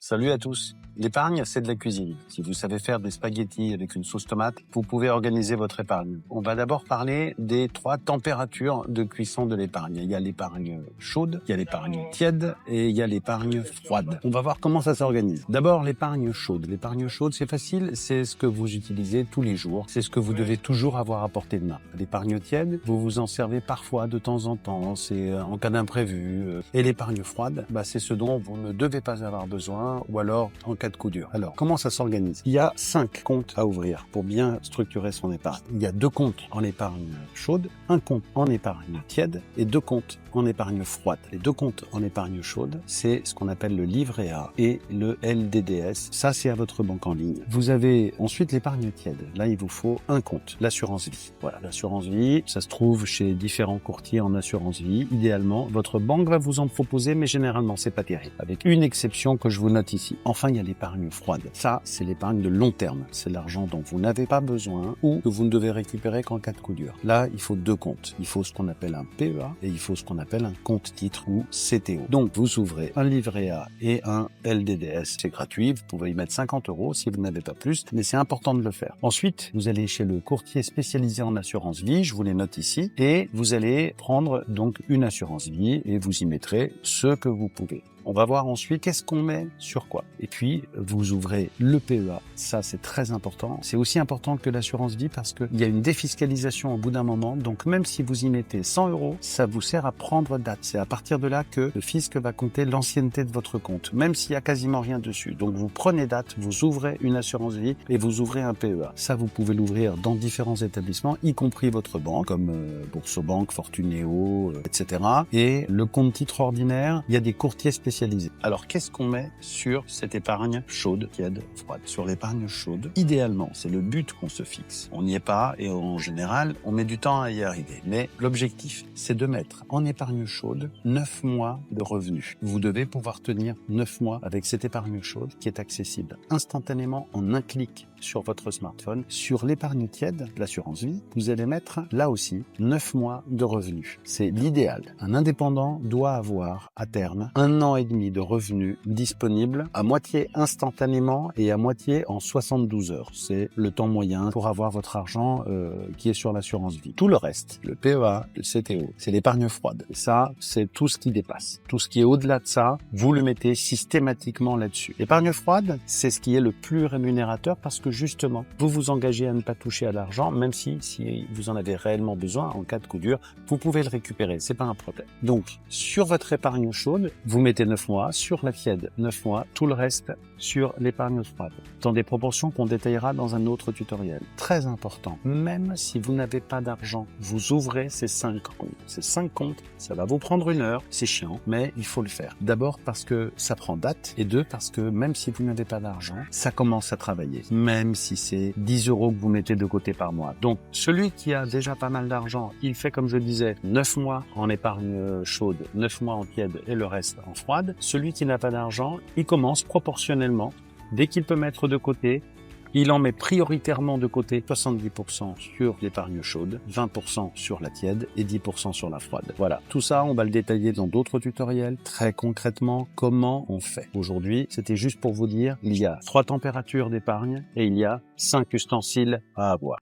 Salut à tous. L'épargne, c'est de la cuisine. Si vous savez faire des spaghettis avec une sauce tomate, vous pouvez organiser votre épargne. On va d'abord parler des 3 températures de cuisson de l'épargne. Il y a l'épargne chaude, il y a l'épargne tiède et il y a l'épargne froide. On va voir comment ça s'organise. D'abord, l'épargne chaude. L'épargne chaude, c'est facile, c'est ce que vous utilisez tous les jours. C'est ce que vous devez toujours avoir à portée de main. L'épargne tiède, vous vous en servez parfois de temps en temps, c'est en cas d'imprévu. Et l'épargne froide, c'est ce dont vous ne devez pas avoir besoin ou alors en cas de coup dur. Alors, comment ça s'organise? Il y a 5 comptes à ouvrir pour bien structurer son épargne. Il y a 2 comptes en épargne chaude, un compte en épargne tiède et 2 comptes en épargne froide. Les 2 comptes en épargne chaude, c'est ce qu'on appelle le livret A et le LDDS. Ça, c'est à votre banque en ligne. Vous avez ensuite l'épargne tiède. Là, il vous faut un compte, l'assurance vie. Voilà, l'assurance vie, ça se trouve chez différents courtiers en assurance vie. Idéalement, votre banque va vous en proposer, mais généralement, c'est pas terrible. Avec une exception que je vous note ici. Enfin, il y a l'épargne froide. Ça, c'est l'épargne de long terme. C'est l'argent dont vous n'avez pas besoin ou que vous ne devez récupérer qu'en cas de coup dur. Là, il faut 2 comptes. Il faut ce qu'on appelle un PEA et il faut ce qu'on appelle un compte titre ou CTO. Donc, vous ouvrez un livret A et un LDDS. C'est gratuit. Vous pouvez y mettre 50 € si vous n'avez pas plus, mais c'est important de le faire. Ensuite, vous allez chez le courtier spécialisé en assurance vie. Je vous les note ici et vous allez prendre donc une assurance vie et vous y mettrez ce que vous pouvez. On va voir ensuite qu'est-ce qu'on met sur quoi. Et puis, vous ouvrez le PEA. Ça, c'est très important. C'est aussi important que l'assurance vie parce qu'il y a une défiscalisation au bout d'un moment. Donc, même si vous y mettez 100 €, ça vous sert à prendre date. C'est à partir de là que le fisc va compter l'ancienneté de votre compte, même s'il y a quasiment rien dessus. Donc, vous prenez date, vous ouvrez une assurance vie et vous ouvrez un PEA. Ça, vous pouvez l'ouvrir dans différents établissements, y compris votre banque, comme Boursobank, Fortuneo, etc. Et le compte titre ordinaire, il y a des courtiers spécialisés. Alors, qu'est-ce qu'on met sur cette épargne chaude, tiède, froide? Sur l'épargne chaude, idéalement, c'est le but qu'on se fixe. On n'y est pas et en général, on met du temps à y arriver. Mais l'objectif, c'est de mettre en épargne chaude 9 mois de revenus. Vous devez pouvoir tenir 9 mois avec cette épargne chaude qui est accessible instantanément en un clic sur votre smartphone. Sur l'épargne tiède, l'assurance vie, vous allez mettre là aussi 9 mois de revenus. C'est l'idéal. Un indépendant doit avoir à terme 1 an et demi de revenus disponibles à moitié instantanément et à moitié en 72 heures. C'est le temps moyen pour avoir votre argent qui est sur l'assurance vie. Tout le reste, le PEA, le CTO, c'est l'épargne froide. Et ça, c'est tout ce qui dépasse. Tout ce qui est au-delà de ça, vous le mettez systématiquement là-dessus. L'épargne froide, c'est ce qui est le plus rémunérateur parce que justement, vous vous engagez à ne pas toucher à l'argent, même si vous en avez réellement besoin en cas de coup dur, vous pouvez le récupérer, c'est pas un problème. Donc, sur votre épargne chaude, vous mettez 9 mois, sur la tiède 9 mois, tout le reste sur l'épargne froide, dans des proportions qu'on détaillera dans un autre tutoriel. Très important, même si vous n'avez pas d'argent, vous ouvrez ces 5 comptes. Ces 5 comptes, ça va vous prendre 1 heure, c'est chiant, mais il faut le faire. D'abord parce que ça prend date, et 2 parce que même si vous n'avez pas d'argent, ça commence à travailler. Même si c'est 10 € que vous mettez de côté par mois. Donc, celui qui a déjà pas mal d'argent, il fait, comme je disais, 9 mois en épargne chaude, 9 mois en tiède et le reste en froide. Celui qui n'a pas d'argent, il commence proportionnellement. Dès qu'il peut mettre de côté, il en met prioritairement de côté 70% sur l'épargne chaude, 20% sur la tiède et 10% sur la froide. Voilà, tout ça, on va le détailler dans d'autres tutoriels. Très concrètement, comment on fait? Aujourd'hui, c'était juste pour vous dire, il y a 3 températures d'épargne et il y a 5 ustensiles à avoir.